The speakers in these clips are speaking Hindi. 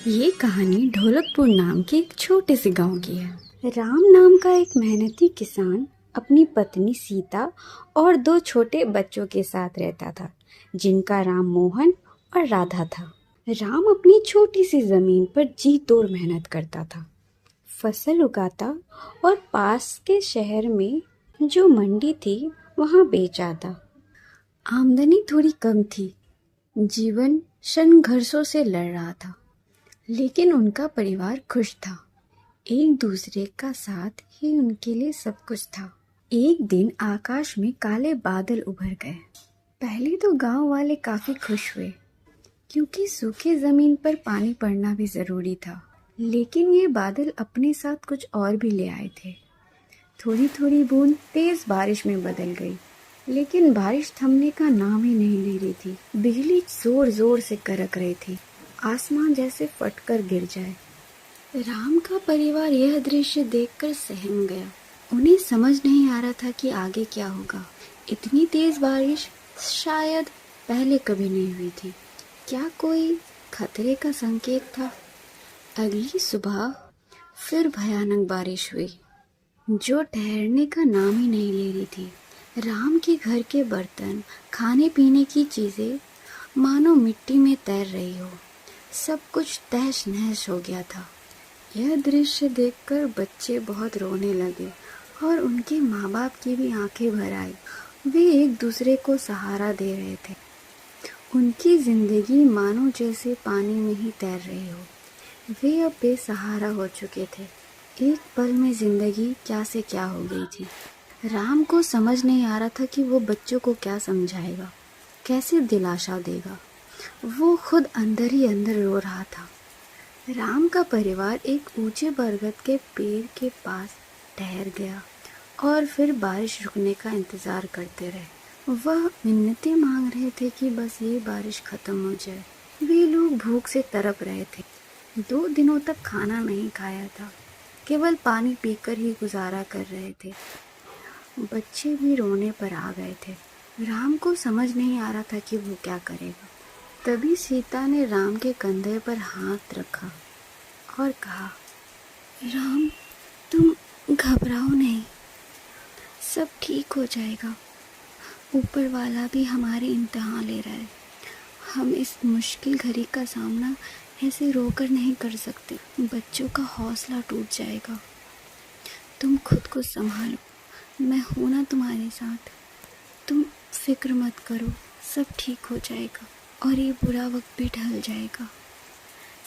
ये कहानी ढोलकपुर नाम के एक छोटे से गांव की है। राम नाम का एक मेहनती किसान अपनी पत्नी सीता और दो छोटे बच्चों के साथ रहता था, जिनका नाम मोहन और राधा था। राम अपनी छोटी सी जमीन पर जी तोड़ मेहनत करता था, फसल उगाता और पास के शहर में जो मंडी थी वहां बेच आता। आमदनी थोड़ी कम थी, जीवन संघर्षों से लड़ रहा था, लेकिन उनका परिवार खुश था। एक दूसरे का साथ ही उनके लिए सब कुछ था। एक दिन आकाश में काले बादल उभर गए। पहले तो गांव वाले काफी खुश हुए, क्योंकि सूखी जमीन पर पानी पड़ना भी जरूरी था। लेकिन ये बादल अपने साथ कुछ और भी ले आए थे। थोड़ी थोड़ी बूंद तेज बारिश में बदल गई, लेकिन बारिश थमने का नाम ही नहीं ले रही थी। बिजली जोर जोर से कड़क रही थी, आसमान जैसे फटकर गिर जाए। राम का परिवार यह दृश्य देखकर सहम गया। उन्हें समझ नहीं आ रहा था कि आगे क्या होगा। इतनी तेज बारिश शायद पहले कभी नहीं हुई थी। क्या कोई खतरे का संकेत था? अगली सुबह फिर भयानक बारिश हुई, जो ठहरने का नाम ही नहीं ले रही थी। राम के घर के बर्तन, खाने पीने की चीजें मानो मिट्टी में तैर रही हो। सब कुछ तहस नहस हो गया था। यह दृश्य देखकर बच्चे बहुत रोने लगे और उनके माँ बाप की भी आंखें भर आई। वे एक दूसरे को सहारा दे रहे थे। उनकी जिंदगी मानो जैसे पानी में ही तैर रही हो। वे अब बेसहारा हो चुके थे। एक पल में जिंदगी क्या से क्या हो गई थी। राम को समझ नहीं आ रहा था कि वो बच्चों को क्या समझाएगा, कैसे दिलासा देगा। वो खुद अंदर ही अंदर रो रहा था। राम का परिवार एक ऊंचे बरगद के पेड़ के पास ठहर गया और फिर बारिश रुकने का इंतजार करते रहे। वह मिन्नतें मांग रहे थे कि बस ये बारिश खत्म हो जाए। वे लोग भूख से तड़प रहे थे। 2 दिनों तक खाना नहीं खाया था, केवल पानी पीकर ही गुजारा कर रहे थे। बच्चे भी रोने पर आ गए थे। राम को समझ नहीं आ रहा था कि वो क्या करेगा। तभी सीता ने राम के कंधे पर हाथ रखा और कहा, राम, तुम घबराओ नहीं, सब ठीक हो जाएगा। ऊपर वाला भी हमारे इम्तिहान ले रहा है। हम इस मुश्किल घड़ी का सामना ऐसे रोकर नहीं कर सकते। बच्चों का हौसला टूट जाएगा। तुम खुद को संभालो, मैं हूं ना तुम्हारे साथ। तुम फिक्र मत करो, सब ठीक हो जाएगा और ये बुरा वक्त भी ढल जाएगा।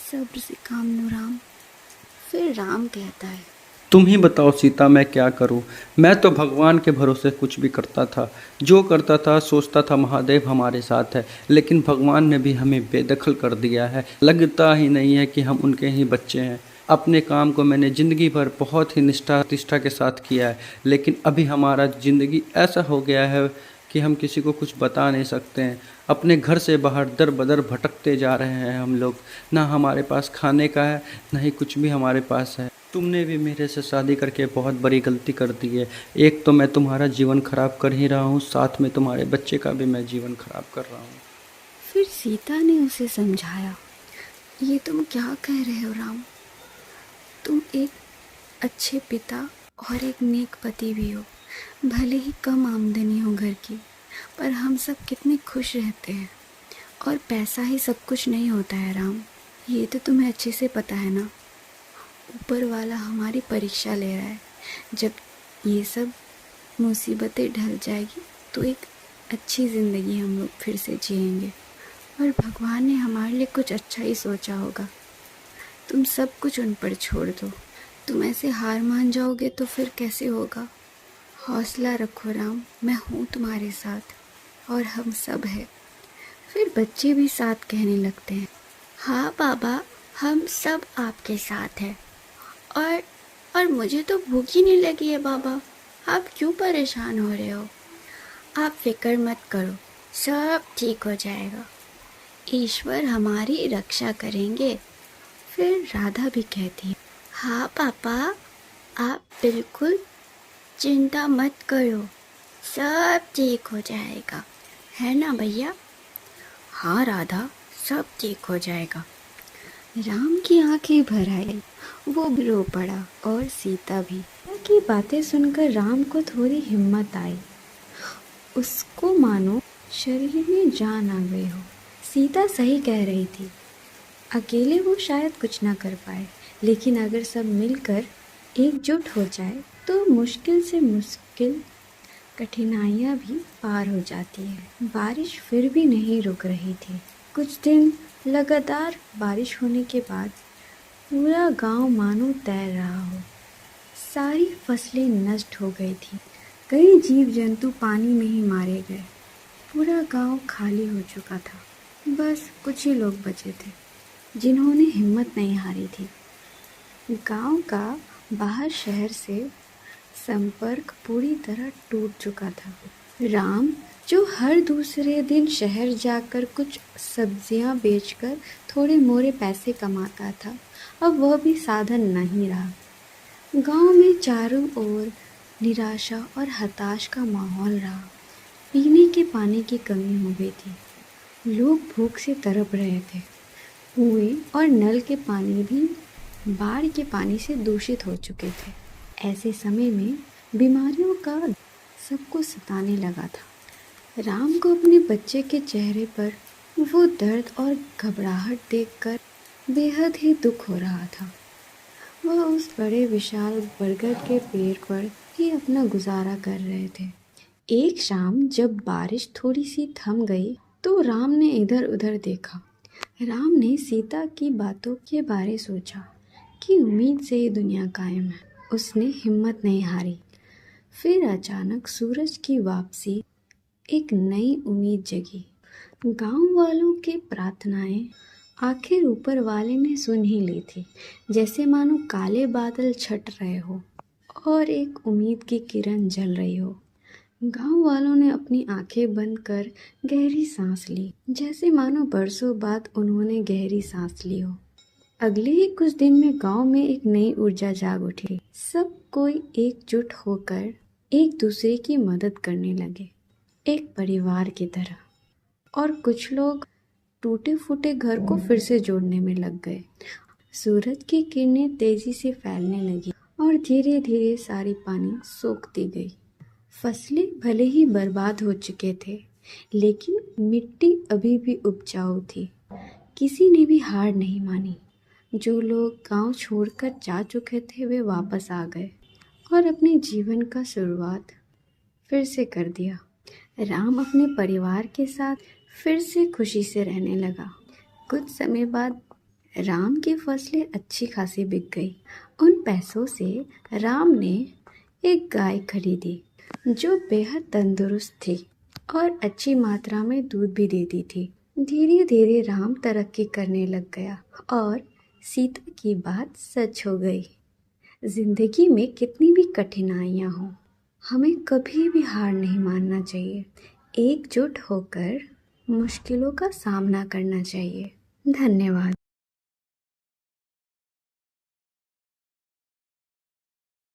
सब्र से काम लो राम। फिर राम कहता है, तुम ही बताओ सीता, मैं क्या करूं। मैं तो भगवान के भरोसे कुछ भी करता था, जो करता था सोचता था महादेव हमारे साथ है, लेकिन भगवान ने भी हमें बेदखल कर दिया है। लगता ही नहीं है कि हम उनके ही बच्चे हैं। अपने काम को मैंने ज़िंदगी भर बहुत ही निष्ठा प्रतिष्ठा के साथ किया है, लेकिन अभी हमारा ज़िंदगी ऐसा हो गया है कि हम किसी को कुछ बता नहीं सकते हैं। अपने घर से बाहर दर बदर भटकते जा रहे हैं हम लोग। ना हमारे पास खाने का है, ना ही कुछ भी हमारे पास है। तुमने भी मेरे से शादी करके बहुत बड़ी गलती कर दी है। एक तो मैं तुम्हारा जीवन खराब कर ही रहा हूँ, साथ में तुम्हारे बच्चे का भी मैं जीवन खराब कर रहा हूँ। फिर सीता ने उसे समझाया, ये तुम क्या कह रहे हो राम? तुम एक अच्छे पिता और एक नेक पति भी हो। भले ही कम आमदनी हो घर की, पर हम सब कितने खुश रहते हैं। और पैसा ही सब कुछ नहीं होता है राम, ये तो तुम्हें अच्छे से पता है ना। ऊपर वाला हमारी परीक्षा ले रहा है। जब ये सब मुसीबतें ढल जाएगी तो एक अच्छी ज़िंदगी हम लोग फिर से जिएंगे, और भगवान ने हमारे लिए कुछ अच्छा ही सोचा होगा। तुम सब कुछ उन पर छोड़ दो। तुम ऐसे हार मान जाओगे तो फिर कैसे होगा। हौसला रखो राम, मैं हूँ तुम्हारे साथ और हम सब हैं। फिर बच्चे भी साथ कहने लगते हैं, हाँ बाबा, हम सब आपके साथ हैं। और मुझे तो भूख ही नहीं लगी है बाबा, आप क्यों परेशान हो रहे हो? आप फिक्र मत करो, सब ठीक हो जाएगा। ईश्वर हमारी रक्षा करेंगे। फिर राधा भी कहती है, हाँ पापा, आप बिल्कुल चिंता मत करो, सब ठीक हो जाएगा, है ना भैया? हाँ राधा, सब ठीक हो जाएगा। राम की आंखें भर आई, वो भी रो पड़ा और सीता भी। सीता की बातें सुनकर राम को थोड़ी हिम्मत आई, उसको मानो शरीर में जान आ गई हो। सीता सही कह रही थी, अकेले वो शायद कुछ ना कर पाए, लेकिन अगर सब मिलकर एकजुट हो जाए तो मुश्किल से मुश्किल कठिनाइयाँ भी पार हो जाती है। बारिश फिर भी नहीं रुक रही थी। कुछ दिन लगातार बारिश होने के बाद पूरा गांव मानो तैर रहा हो। सारी फसलें नष्ट हो गई थी, कई जीव जंतु पानी में ही मारे गए। पूरा गांव खाली हो चुका था, बस कुछ ही लोग बचे थे जिन्होंने हिम्मत नहीं हारी थी। गांव का बाहर शहर से संपर्क पूरी तरह टूट चुका था। राम, जो हर दूसरे दिन शहर जाकर कुछ सब्जियां बेचकर थोड़े मोरे पैसे कमाता था, अब वह भी साधन नहीं रहा। गांव में चारों ओर निराशा और हताश का माहौल रहा। पीने के पानी की कमी हो गई थी, लोग भूख से तड़प रहे थे। कुएं और नल के पानी भी बाढ़ के पानी से दूषित हो चुके थे। ऐसे समय में बीमारियों का सबको सताने लगा था। राम को अपने बच्चे के चेहरे पर वो दर्द और घबराहट देखकर बेहद ही दुख हो रहा था। वह उस बड़े विशाल बरगद के पेड़ पर ही अपना गुजारा कर रहे थे। एक शाम जब बारिश थोड़ी सी थम गई तो राम ने इधर उधर देखा। राम ने सीता की बातों के बारे सोचा कि उम्मीद से ही दुनिया कायम है। उसने हिम्मत नहीं हारी। फिर अचानक सूरज की वापसी एक नई उम्मीद जगी। गांव वालों की प्रार्थनाएं आखिर ऊपर वाले ने सुन ही ली थी, जैसे मानो काले बादल छट रहे हो और एक उम्मीद की किरण जल रही हो। गांव वालों ने अपनी आंखें बंद कर गहरी सांस ली, जैसे मानो बरसों बाद उन्होंने गहरी सांस ली हो। अगले ही कुछ दिन में गांव में एक नई ऊर्जा जाग उठी। सब कोई एकजुट होकर एक दूसरे की मदद करने लगे, एक परिवार की तरह। और कुछ लोग टूटे फूटे घर को फिर से जोड़ने में लग गए। सूरज की किरणें तेजी से फैलने लगी और धीरे धीरे सारी पानी सोखती गई। फसलें भले ही बर्बाद हो चुके थे, लेकिन मिट्टी अभी भी उपजाऊ थी। किसी ने भी हार नहीं मानी। जो लोग गांव छोड़कर जा चुके थे वे वापस आ गए और अपने जीवन का शुरुआत फिर से कर दिया। राम अपने परिवार के साथ फिर से खुशी से रहने लगा। कुछ समय बाद राम की फसलें अच्छी खासी बिक गई। उन पैसों से राम ने एक गाय खरीदी जो बेहद तंदुरुस्त थी और अच्छी मात्रा में दूध भी देती थी। धीरे धीरे राम तरक्की करने लग गया और सीता की बात सच हो गई। जिंदगी में कितनी भी कठिनाइयाँ हों, हमें कभी भी हार नहीं मानना चाहिए। एकजुट होकर मुश्किलों का सामना करना चाहिए। धन्यवाद।